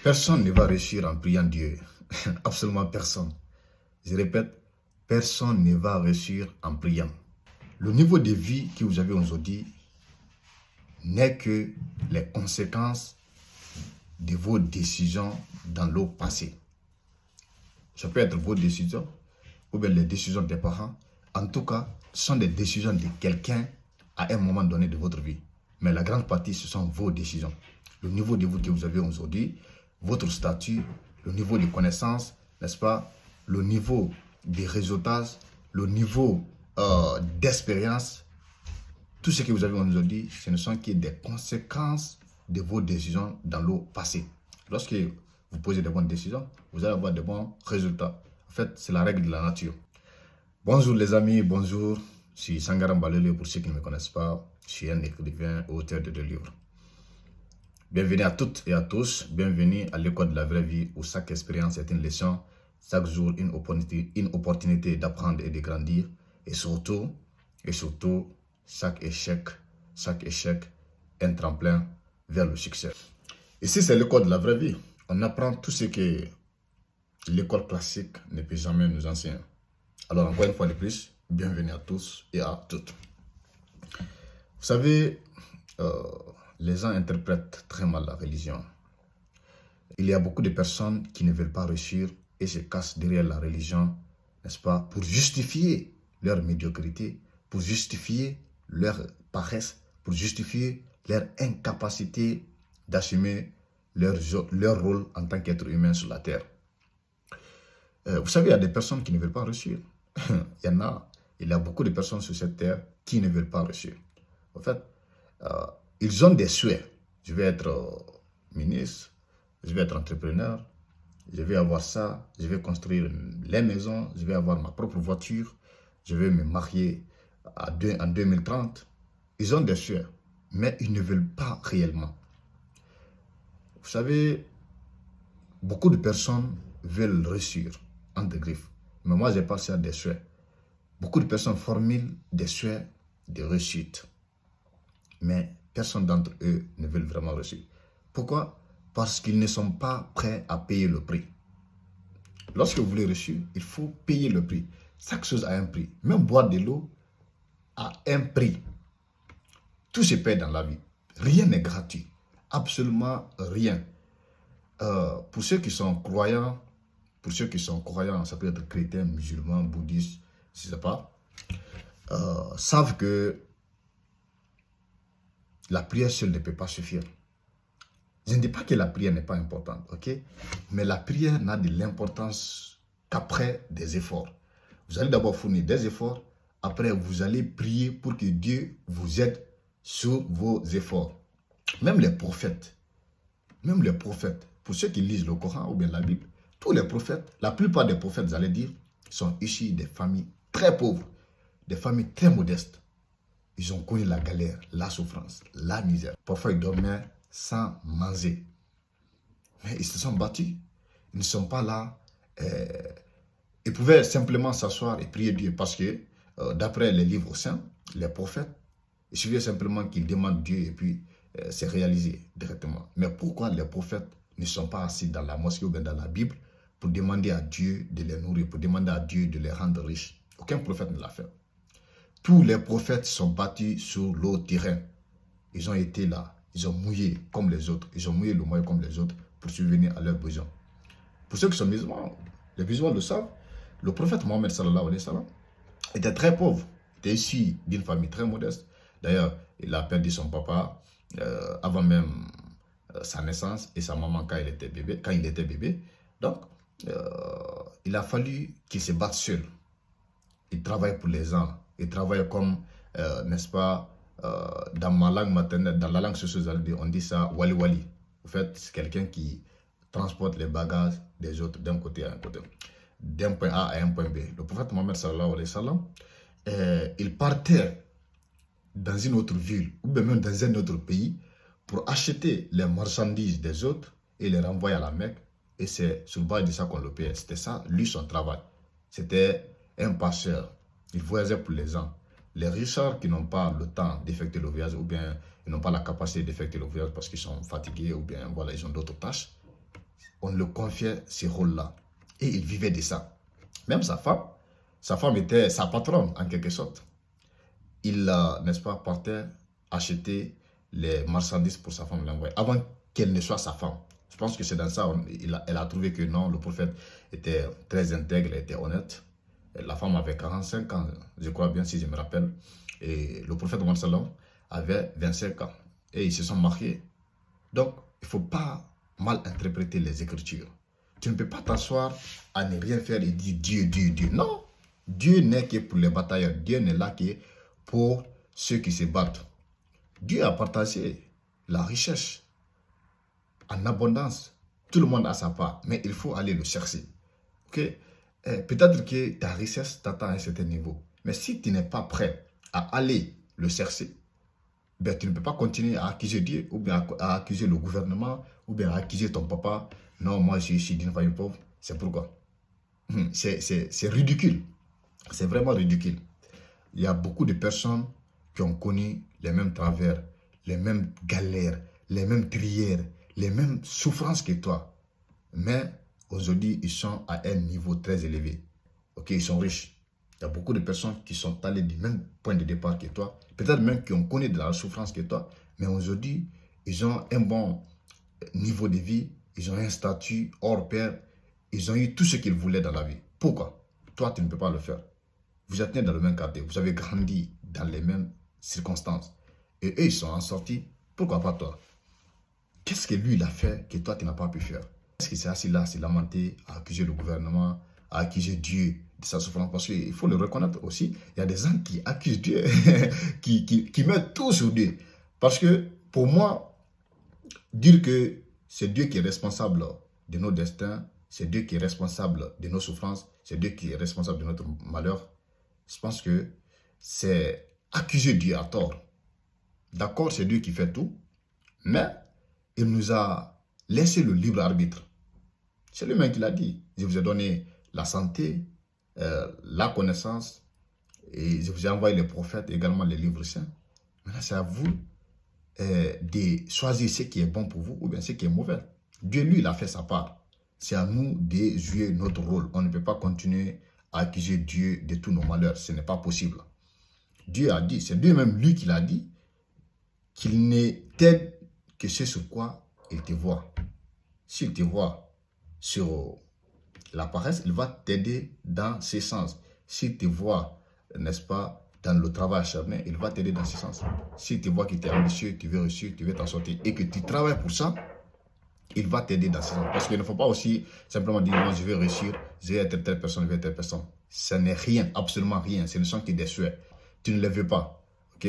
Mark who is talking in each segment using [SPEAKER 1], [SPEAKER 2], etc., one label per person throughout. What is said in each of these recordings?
[SPEAKER 1] Personne ne va réussir en priant Dieu. Absolument personne. Je répète, personne ne va réussir en priant. Le niveau de vie que vous avez aujourd'hui n'est que les conséquences de vos décisions dans le passé. Ça peut être vos décisions ou bien les décisions des parents. En tout cas, ce sont des décisions de quelqu'un à un moment donné de votre vie. Mais la grande partie, ce sont vos décisions. Le niveau de vie que vous avez aujourd'hui, votre statut, le niveau de connaissance, n'est-ce pas? Le niveau de réseautage, le niveau d'expérience, tout ce que vous avez aujourd'hui, ce ne sont que des conséquences de vos décisions dans le passé. Lorsque vous posez de bonnes décisions, vous allez avoir de bons résultats. En fait, c'est la règle de la nature. Bonjour les amis, bonjour. Je suis Sangaram Balele, pour ceux qui ne me connaissent pas. Je suis un écrivain et auteur de 2 livres. Bienvenue à toutes et à tous. Bienvenue à l'école de la vraie vie où chaque expérience est une leçon. Chaque jour, une opportunité d'apprendre et de grandir. Et surtout, chaque échec, un tremplin vers le succès. Ici, c'est l'école de la vraie vie. On apprend tout ce que l'école classique ne peut jamais nous enseigner. Alors, encore une fois de plus, bienvenue à tous et à toutes. Vous savez, les gens interprètent très mal la religion. Il y a beaucoup de personnes qui ne veulent pas réussir et se cachent derrière la religion, n'est-ce pas, pour justifier leur médiocrité, pour justifier leur paresse, pour justifier leur incapacité d'assumer leur rôle en tant qu'être humain sur la terre. Vous savez, il y a des personnes qui ne veulent pas réussir. Il y a beaucoup de personnes sur cette terre qui ne veulent pas réussir. En fait, ils ont des souhaits. Je vais être ministre, je vais être entrepreneur, je vais avoir ça, je vais construire les maisons, je vais avoir ma propre voiture, je vais me marier en 2030. Ils ont des souhaits, mais ils ne veulent pas réellement. Vous savez, beaucoup de personnes veulent réussir, entre griffes. Mais moi, j'ai passé à des souhaits. Beaucoup de personnes formulent des souhaits de réussite. Mais personne d'entre eux ne veut vraiment réussir. Pourquoi? Parce qu'ils ne sont pas prêts à payer le prix. Lorsque vous voulez réussir, il faut payer le prix. Chaque chose a un prix. Même boire de l'eau a un prix. Tout se paie dans la vie. Rien n'est gratuit. Absolument rien. Pour ceux qui sont croyants, ça peut être chrétiens, musulmans, bouddhistes, je ne sais pas, savent que la prière seule ne peut pas suffire. Je ne dis pas que la prière n'est pas importante, ok? Mais la prière n'a de l'importance qu'après des efforts. Vous allez d'abord fournir des efforts, après vous allez prier pour que Dieu vous aide sur vos efforts. Même les prophètes, pour ceux qui lisent le Coran ou bien la Bible, tous les prophètes, la plupart des prophètes, vous allez dire, sont issus des familles très pauvres, des familles très modestes. Ils ont connu la galère, la souffrance, la misère. Parfois, ils dormaient sans manger. Mais ils se sont battus. Ils ne sont pas là. Ils pouvaient simplement s'asseoir et prier Dieu parce que, d'après les livres saints, les prophètes, il suffisait simplement qu'ils demandent Dieu et puis c'est réalisé directement. Mais pourquoi les prophètes ne sont pas assis dans la mosquée ou bien dans la Bible pour demander à Dieu de les nourrir, pour demander à Dieu de les rendre riches? Aucun prophète ne l'a fait. Tous les prophètes sont battus sur le terrain. Ils ont été là. Ils ont mouillé comme les autres. Ils ont mouillé le maillot comme les autres pour subvenir à leurs besoins. Pour ceux qui sont musulmans, les musulmans le savent. Le prophète Mohammed sallallahu alayhi wa sallam était très pauvre. Il était issu d'une famille très modeste. D'ailleurs, il a perdu son papa avant même sa naissance et sa maman quand il était bébé. Donc, il a fallu qu'il se batte seul. Il travaille pour les gens. Il travaille comme, n'est-ce pas, dans ma langue maternelle, dans la langue sociale, on dit ça wali wali. En fait, c'est quelqu'un qui transporte les bagages des autres d'un côté à un côté, d'un point A à un point B. Le prophète Mohammed sallallahu alayhi wa sallam, il partait dans une autre ville ou même dans un autre pays pour acheter les marchandises des autres et les renvoyer à la Mecque. Et c'est sur base de ça qu'on le payait. C'était ça, lui, son travail. C'était un passeur. Il voyageait pour les gens. Les richards qui n'ont pas le temps d'effectuer le voyage ou bien ils n'ont pas la capacité d'effectuer le voyage parce qu'ils sont fatigués ou bien voilà, ils ont d'autres tâches, on le confiait ces rôles-là. Et il vivait de ça. Même sa femme était sa patronne en quelque sorte. Il, n'est-ce pas, partait acheter les marchandises pour sa femme, l'envoyer, avant qu'elle ne soit sa femme. Je pense que c'est dans ça elle a trouvé que non, le prophète était très intègre, était honnête. La femme avait 45 ans, je crois bien si je me rappelle. Et le prophète Mohammed sallam avait 25 ans. Et ils se sont mariés. Donc, il ne faut pas mal interpréter les Écritures. Tu ne peux pas t'asseoir à ne rien faire et dire Dieu, Dieu, Dieu. Non, Dieu n'est que pour les batailleurs. Dieu n'est là que pour ceux qui se battent. Dieu a partagé la richesse en abondance. Tout le monde a sa part, mais il faut aller le chercher. Okay? Peut-être que ta richesse t'attend à un certain niveau. Mais si tu n'es pas prêt à aller le chercher, ben, tu ne peux pas continuer à accuser Dieu, ou bien à accuser le gouvernement, ou bien à accuser ton papa. Non, moi je suis d'une famille pauvre. C'est pourquoi. C'est ridicule. C'est vraiment ridicule. Il y a beaucoup de personnes qui ont connu les mêmes travers, les mêmes galères, les mêmes prières, les mêmes souffrances que toi. Mais aujourd'hui, ils sont à un niveau très élevé. Ok, ils sont riches. Il y a beaucoup de personnes qui sont allées du même point de départ que toi. Peut-être même qui ont connu de la souffrance que toi. Mais aujourd'hui, ils ont un bon niveau de vie. Ils ont un statut hors pair. Ils ont eu tout ce qu'ils voulaient dans la vie. Pourquoi? Toi, tu ne peux pas le faire. Vous êtes né dans le même quartier. Vous avez grandi dans les mêmes circonstances. Et eux, ils sont en sortie. Pourquoi pas toi? Qu'est-ce que lui, il a fait que toi, tu n'as pas pu faire? Est-ce qu'il s'est assis là, s'est lamenté, à accuser le gouvernement, à accuser Dieu de sa souffrance? Parce qu'il faut le reconnaître aussi, il y a des gens qui accusent Dieu, qui mettent tout sur Dieu. Parce que pour moi, dire que c'est Dieu qui est responsable de nos destins, c'est Dieu qui est responsable de nos souffrances, c'est Dieu qui est responsable de notre malheur, je pense que c'est accuser Dieu à tort. D'accord, c'est Dieu qui fait tout, mais il nous a laissé le libre arbitre. C'est lui-même qui l'a dit. Je vous ai donné la santé, la connaissance, et je vous ai envoyé les prophètes, également les livres saints. Maintenant, c'est à vous de choisir ce qui est bon pour vous ou bien ce qui est mauvais. Dieu, lui, il a fait sa part. C'est à nous de jouer notre rôle. On ne peut pas continuer à accuser Dieu de tous nos malheurs. Ce n'est pas possible. Dieu a dit, c'est Dieu-même, lui, qui l'a dit, qu'il ne t'aide que ce sur quoi il te voit. S'il te voit sur la paresse, il va t'aider dans ce sens. S'il te voit, n'est-ce pas, dans le travail acharné, il va t'aider dans ce sens. S'il te voit que tu es ambitieux, tu veux réussir, tu veux t'en sortir et que tu travailles pour ça, il va t'aider dans ce sens. Parce qu'il ne faut pas aussi simplement dire, moi je vais réussir, je vais être telle personne, je vais être telle personne. Ce n'est rien, absolument rien. Ce ne sont que des souhaits. Tu ne les veux pas. Ok?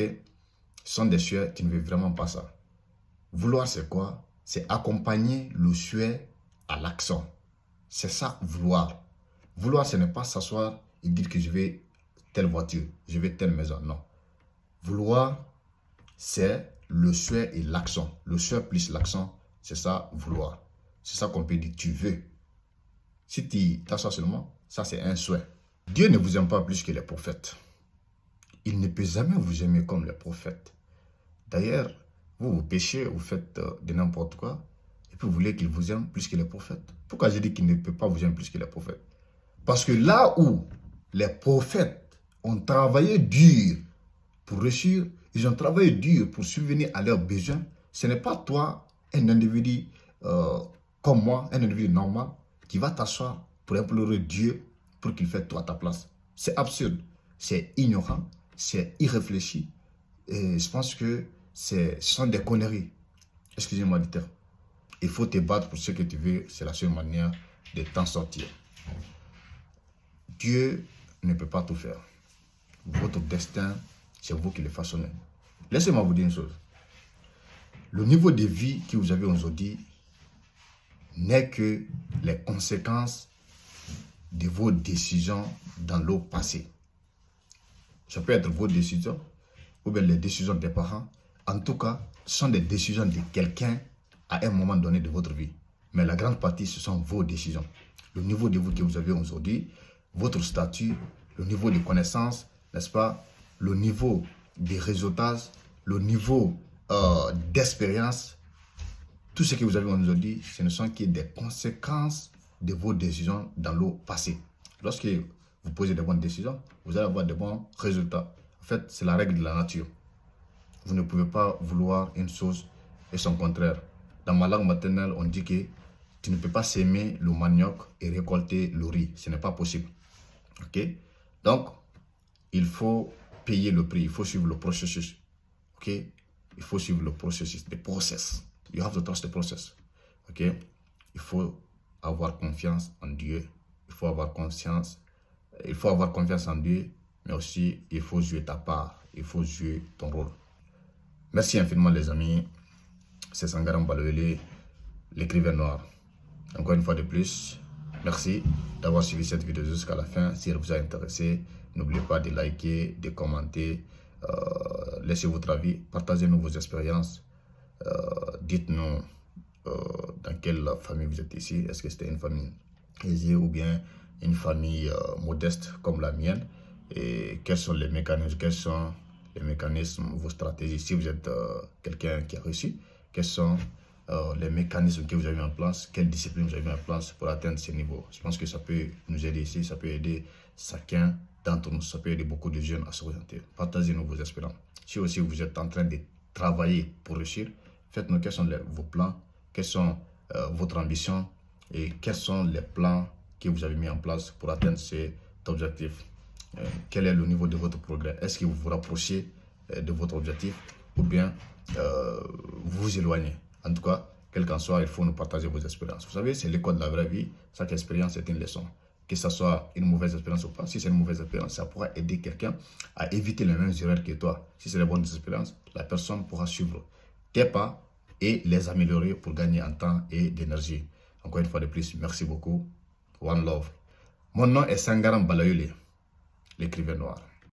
[SPEAKER 1] Ce sont des souhaits, tu ne veux vraiment pas ça. Vouloir, c'est quoi? C'est accompagner le souhait à l'action. C'est ça, vouloir. Vouloir, ce n'est pas s'asseoir et dire que je vais telle voiture, je vais telle maison. Non. Vouloir, c'est le souhait et l'action. Le souhait plus l'action, c'est ça, vouloir. C'est ça qu'on peut dire, tu veux. Si tu t'assois seulement, ça c'est un souhait. Dieu ne vous aime pas plus que les prophètes. Il ne peut jamais vous aimer comme les prophètes. D'ailleurs, vous péchez, vous faites de n'importe quoi, et puis vous voulez qu'il vous aime plus que les prophètes. Pourquoi j'ai dit qu'il ne peut pas vous aimer plus que les prophètes? Parce que là où les prophètes ont travaillé dur pour réussir, ils ont travaillé dur pour subvenir à leurs besoins, ce n'est pas toi, un individu comme moi, un individu normal, qui va t'asseoir pour implorer Dieu pour qu'il fasse tout à ta place. C'est absurde, c'est ignorant, c'est irréfléchi, et je pense que ce sont des conneries. Excusez-moi du terme. Il faut te battre pour ce que tu veux. C'est la seule manière de t'en sortir. Dieu ne peut pas tout faire. Votre destin, c'est vous qui le façonnez. Laissez-moi vous dire une chose. Le niveau de vie que vous avez aujourd'hui n'est que les conséquences de vos décisions dans le passé. Ça peut être vos décisions ou bien les décisions des parents. En tout cas, ce sont des décisions de quelqu'un à un moment donné de votre vie. Mais la grande partie, ce sont vos décisions. Le niveau de vous que vous avez aujourd'hui, votre statut, le niveau de connaissances, n'est-ce pas? Le niveau des réseautages, le niveau d'expérience, Tout ce que vous avez aujourd'hui, ce ne sont que des conséquences de vos décisions dans le passé. Lorsque vous posez de bonnes décisions, vous allez avoir de bons résultats. En fait, c'est la règle de la nature. Vous ne pouvez pas vouloir une chose et son contraire. Dans ma langue maternelle, on dit que tu ne peux pas s'aimer le manioc et récolter le riz. Ce n'est pas possible. Ok? Donc, il faut payer le prix. Il faut suivre le processus. Ok? Il faut suivre le processus. The process. You have to trust the process. Ok? Il faut avoir confiance en Dieu. Il faut avoir confiance en Dieu, mais aussi il faut jouer ta part. Il faut jouer ton rôle. Merci infiniment les amis. C'est Sangaran Baloele, l'écrivain noir. Encore une fois de plus, merci d'avoir suivi cette vidéo jusqu'à la fin. Si elle vous a intéressé, n'oubliez pas de liker, de commenter, laissez votre avis, partagez-nous vos expériences. Dites-nous dans quelle famille vous êtes ici. Est-ce que c'était une famille aisée ou bien une famille modeste comme la mienne? Et quels sont les mécanismes, vos stratégies? Si vous êtes quelqu'un qui a réussi, quels sont les mécanismes que vous avez en place, quelle discipline vous avez mis en place pour atteindre ces niveaux? Je pense que ça peut nous aider ici, ça peut aider chacun d'entre nous, ça peut aider beaucoup de jeunes à s'orienter. Partagez-nous vos expériences. Si aussi vous êtes en train de travailler pour réussir, faites-nous quels sont vos plans, quelles sont votre ambition et quels sont les plans que vous avez mis en place pour atteindre cet objectif. Quel est le niveau de votre progrès? Est-ce que vous vous rapprochez de votre objectif ou bien vous vous éloignez? En tout cas, quel qu'en soit, il faut nous partager vos expériences. Vous savez, c'est l'école de la vraie vie. Chaque expérience est une leçon. Que ce soit une mauvaise expérience ou pas, si c'est une mauvaise expérience, ça pourra aider quelqu'un à éviter les mêmes erreurs que toi. Si c'est les bonnes expériences, la personne pourra suivre tes pas et les améliorer pour gagner en temps et d'énergie. Encore une fois de plus, merci beaucoup. One love. Mon nom est Sangaran Baloele, l'écrivain noir.